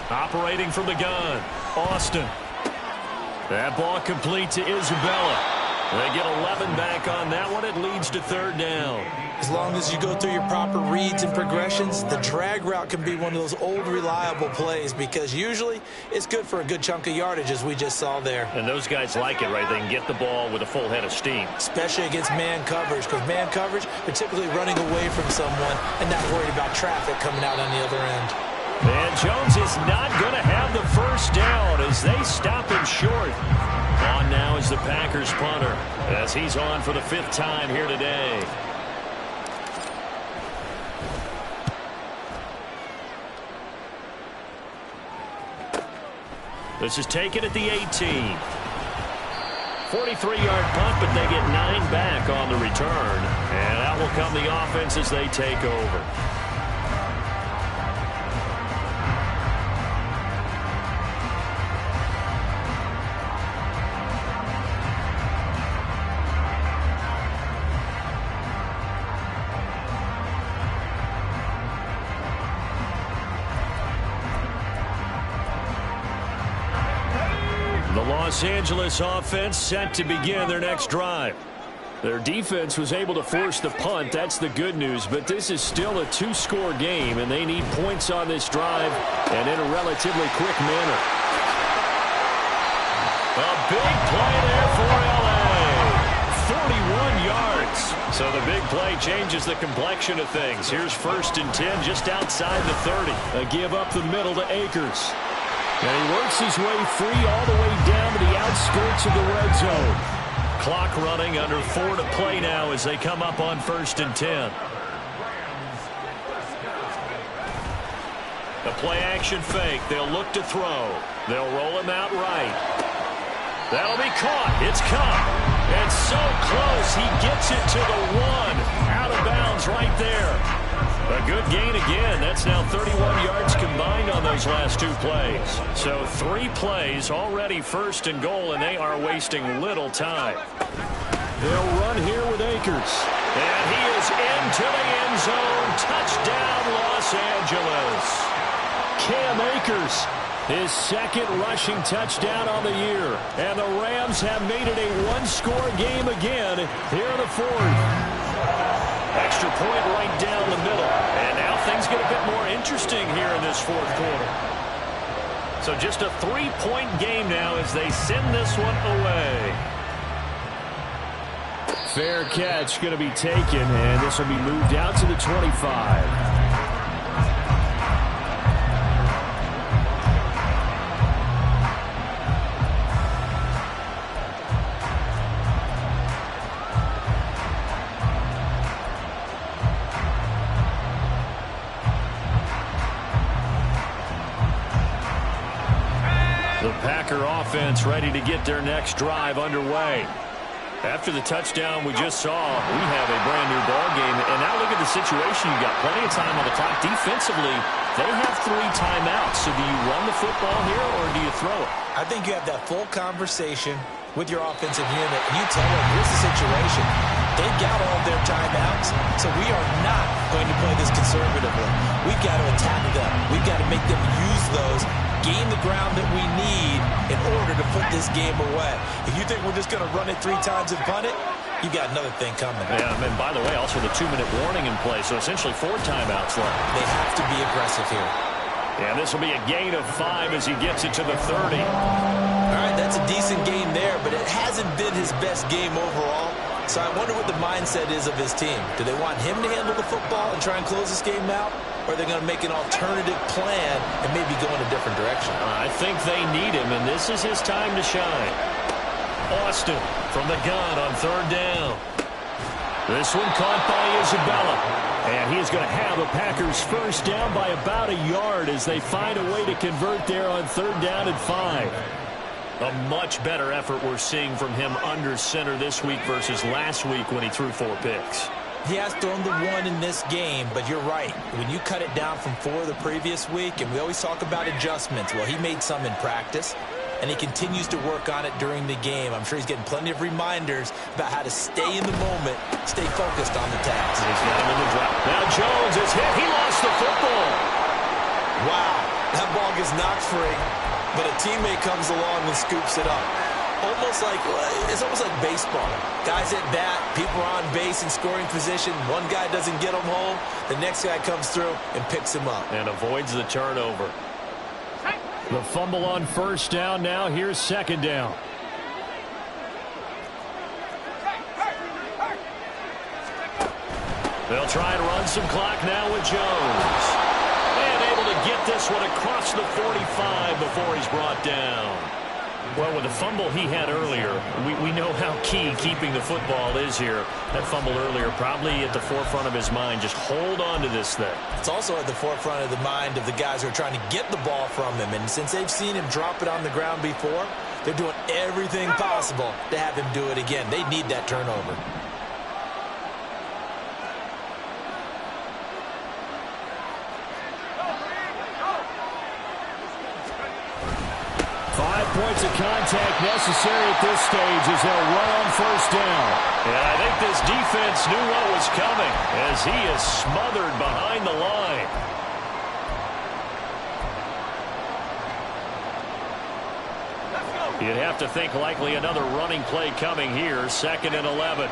[SPEAKER 1] Operating from the gun, Austin. That ball complete to Isabella. They get 11 back on that one. It leads to 3rd down.
[SPEAKER 2] As long as you go through your proper reads and progressions, the drag route can be one of those old reliable plays because usually it's good for a good chunk of yardage as we just saw there.
[SPEAKER 1] And those guys like it, right? They can get the ball with a full head of steam.
[SPEAKER 2] Especially against man coverage because man coverage, they're typically running away from someone and not worried about traffic coming out on the other end.
[SPEAKER 1] And Jones is not going to have the first down as they stop him short. On now is the Packers punter as he's on for the 5th time here today. This is taken at the 18. 43-yard punt, but they get 9 back on the return. And out will come the offense as they take over. Los Angeles offense set to begin their next drive. Their defense was able to force the punt. That's the good news. But this is still a 2-score game, and they need points on this drive and in a relatively quick manner. A big play there for L.A. 41 yards. So the big play changes the complexion of things. Here's 1st and 10 just outside the 30. A give up the middle to Akers. And he works his way free all the way down to the outskirts of the red zone. Clock running, under 4 to play now as they come up on 1st and 10. The play-action fake. They'll look to throw. They'll roll him out right. That'll be caught. It's caught. And so close. He gets it to the 1. Out of bounds right there. A good gain again. That's now 31 yards combined on those last 2 plays. So 3 plays, already 1st and goal, and they are wasting little time. They'll run here with Akers. And he is into the end zone. Touchdown, Los Angeles. Cam Akers, his 2nd rushing touchdown on the year. And the Rams have made it a 1-score game again here in the 4th. Extra point right down the middle. And now things get a bit more interesting here in this 4th quarter. So just a 3-point game now as they send this one away.
[SPEAKER 5] Fair catch going to be taken, and this will be moved out to the 25. Offense ready to get their next drive underway. After the touchdown we just saw, we have a brand new ball game. And now look at the situation. You got plenty of time on the clock. Defensively, they have 3 timeouts. So do you run the football here or do you throw it?
[SPEAKER 2] I think you have that full conversation with your offensive unit, and you tell them, here's the situation. They got all their timeouts, so we are not going to play this conservatively. We've got to attack them. We've got to make them use those, gain the ground that we need in order to put this game away. If you think we're just going to run it 3 times and punt it, you got another thing coming.
[SPEAKER 1] Yeah, and by the way, also the 2-minute warning in play, so essentially 4 timeouts left.
[SPEAKER 2] They have to be aggressive here.
[SPEAKER 1] And this will be a gain of 5 as he gets it to the 30.
[SPEAKER 2] All right, that's a decent game there, but it hasn't been his best game overall. So I wonder what the mindset is of his team. Do they want him to handle the football and try and close this game out? Or are they going to make an alternative plan and maybe go in a different direction?
[SPEAKER 1] I think they need him, and this is his time to shine. Austin from the gun on 3rd down. This one caught by Isabella. And he is going to have the Packers first down by about a yard as they find a way to convert there on 3rd down and 5. A much better effort we're seeing from him under center this week versus last week when he threw 4 picks.
[SPEAKER 2] He has thrown the 1 in this game, but you're right. When you cut it down from 4 the previous week, and we always talk about adjustments, well, he made some in practice, and he continues to work on it during the game. I'm sure he's getting plenty of reminders about how to stay in the moment, stay focused on the task.
[SPEAKER 1] He's got him in the drop. Now Jones is hit. He lost the football.
[SPEAKER 2] Wow, that ball gets knocked free, but a teammate comes along and scoops it up. It's almost like baseball. Guys at bat, people are on base in scoring position. One guy doesn't get him home. The next guy comes through and picks him up.
[SPEAKER 1] And avoids the turnover.
[SPEAKER 5] The fumble on 1st down now. Here's 2nd down.
[SPEAKER 1] They'll try and run some clock now with Jones. And able to get this one across the 45 before he's brought down. Well, with the fumble he had earlier, we know how key keeping the football is here. That fumble earlier probably at the forefront of his mind. Just hold on to this thing.
[SPEAKER 2] It's also at the forefront of the mind of the guys who are trying to get the ball from him. And since they've seen him drop it on the ground before, they're doing everything possible to have him do it again. They need that turnover.
[SPEAKER 5] 5 points of contact necessary at this stage as they'll run on first down.
[SPEAKER 1] Yeah, I think this defense knew what was coming as he is smothered behind the line. You'd have to think likely another running play coming here, 2nd and 11.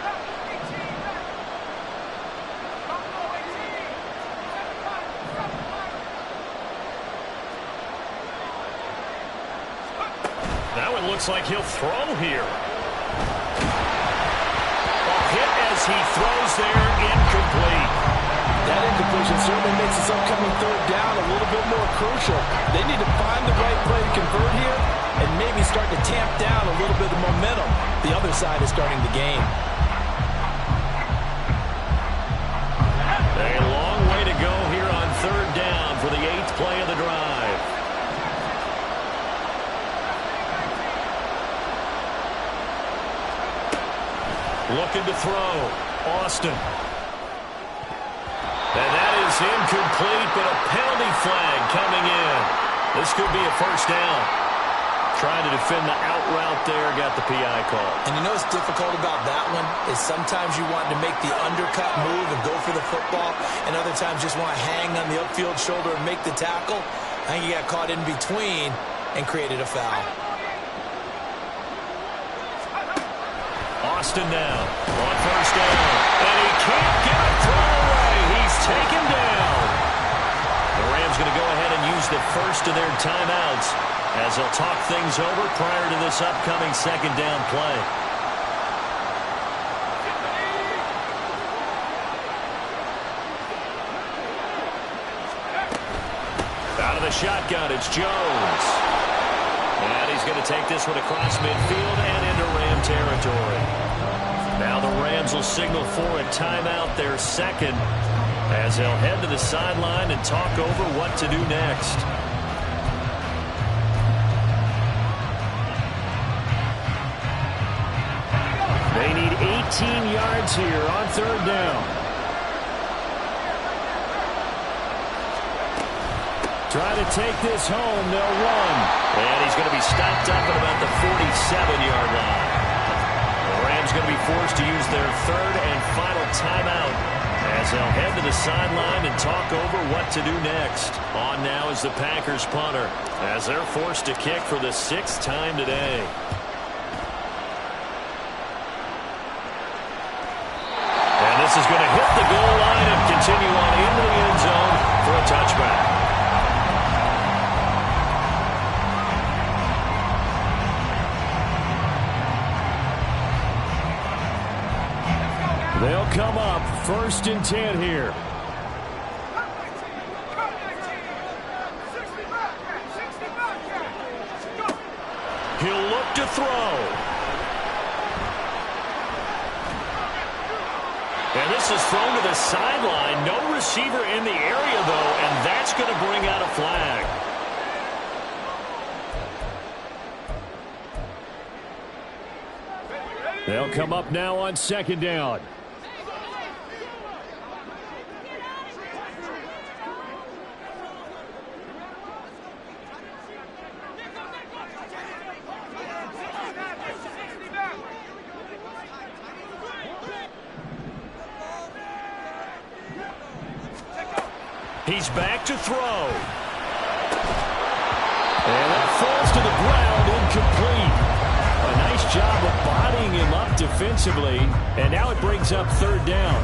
[SPEAKER 1] Now it looks like he'll throw here. A hit as he throws there, incomplete.
[SPEAKER 2] That incompletion certainly makes this upcoming third down a little bit more crucial. They need to find the right play to convert here and maybe start to tamp down a little bit of momentum. The other side is starting the game.
[SPEAKER 1] A long way to go here on third down for the 8th play of the drive. Looking to throw. Austin. And that is incomplete, but a penalty flag coming in. This could be a first down. Trying to defend the out route there, got the PI call.
[SPEAKER 2] And you know what's difficult about that one is sometimes you want to make the undercut move and go for the football, and other times just want to hang on the upfield shoulder and make the tackle. I think he got caught in between and created a foul.
[SPEAKER 1] Austin now on first down, and he can't get a throw away. He's taken down. The Rams going to go ahead and use the first of their timeouts as they'll talk things over prior to this upcoming 2nd down play. Out of the shotgun, it's Jones. And he's going to take this one across midfield and into Ram territory. Now the Rams will signal for a timeout, their 2nd, as they'll head to the sideline and talk over what to do next.
[SPEAKER 5] They need 18 yards here on third down. Try to take this home. They'll run.
[SPEAKER 1] And he's going to be stopped up at about the 47-yard line. The Rams going to be forced to use their 3rd and final timeout as they'll head to the sideline and talk over what to do next. On now is the Packers punter as they're forced to kick for the 6th time today. And this is going to hit the goal line and continue on into the end zone for a touchback.
[SPEAKER 5] They'll come up 1st and 10 here.
[SPEAKER 1] He'll look to throw. And this is thrown to the sideline. No receiver in the area, though, and that's going to bring out a flag.
[SPEAKER 5] They'll come up now on 2nd down.
[SPEAKER 1] He's back to throw.
[SPEAKER 5] And that falls to the ground, incomplete. A nice job of bodying him up defensively, and now it brings up 3rd down.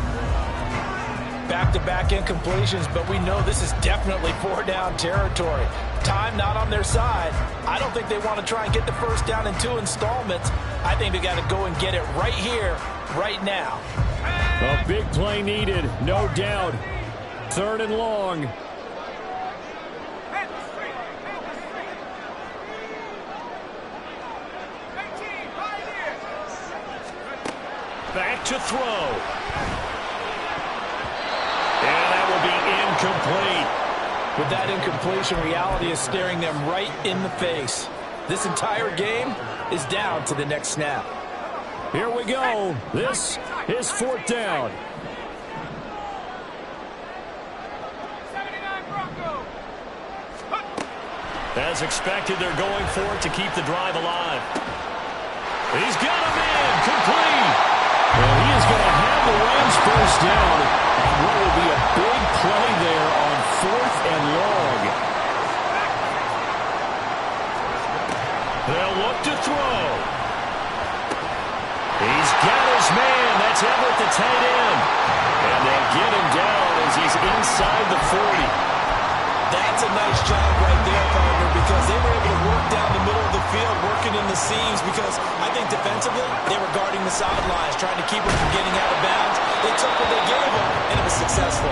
[SPEAKER 2] Back-to-back incompletions, but we know this is definitely 4-down territory. Time not on their side. I don't think they want to try and get the first down in 2 installments. I think they got to go and get it right here, right now.
[SPEAKER 5] A big play needed, no doubt. 3rd and long.
[SPEAKER 1] Back to throw. And that will be incomplete.
[SPEAKER 2] With that incompletion, reality is staring them right in the face. This entire game is down to the next snap.
[SPEAKER 5] Here we go. This is 4th down.
[SPEAKER 1] As expected, they're going for it to keep the drive alive. He's got him in. Complete.
[SPEAKER 5] And he is going to have the Rams first down. And what will be a big play there on 4th and long.
[SPEAKER 1] They'll look to throw. He's got his man. That's Everett, the tight end. And they'll get him down as he's inside the 40.
[SPEAKER 2] That's a nice job right there, partner, because they were able to work down the middle of the field, working in the seams, because I think defensively they were guarding the sidelines, trying to keep him from getting out of bounds. They took what they gave him, and it was successful.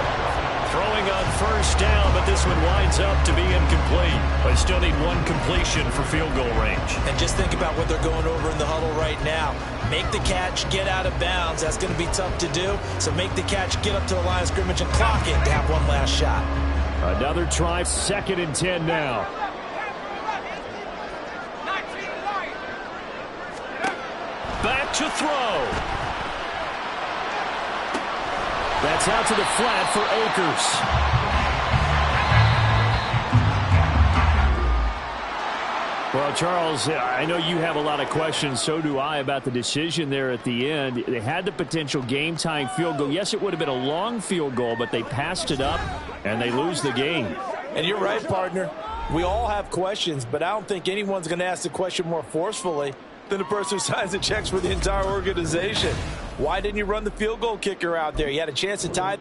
[SPEAKER 1] Throwing on first down, but this one winds up to be incomplete. They still need one completion for field goal range.
[SPEAKER 2] And just think about what they're going over in the huddle right now. Make the catch, get out of bounds. That's going to be tough to do. So make the catch, get up to the line of scrimmage, and clock it to have one last shot.
[SPEAKER 5] Another try, 2nd and 10 now.
[SPEAKER 1] Back to throw.
[SPEAKER 5] That's out to the flat for Akers. Well, Charles, I know you have a lot of questions. So do I about the decision there at the end. They had the potential game-tying field goal. Yes, it would have been a long field goal, but they passed it up, and they lose the game.
[SPEAKER 2] And you're right, partner. We all have questions, but I don't think anyone's going to ask the question more forcefully than the person who signs the checks for the entire organization. Why didn't you run the field goal kicker out there? You had a chance to tie.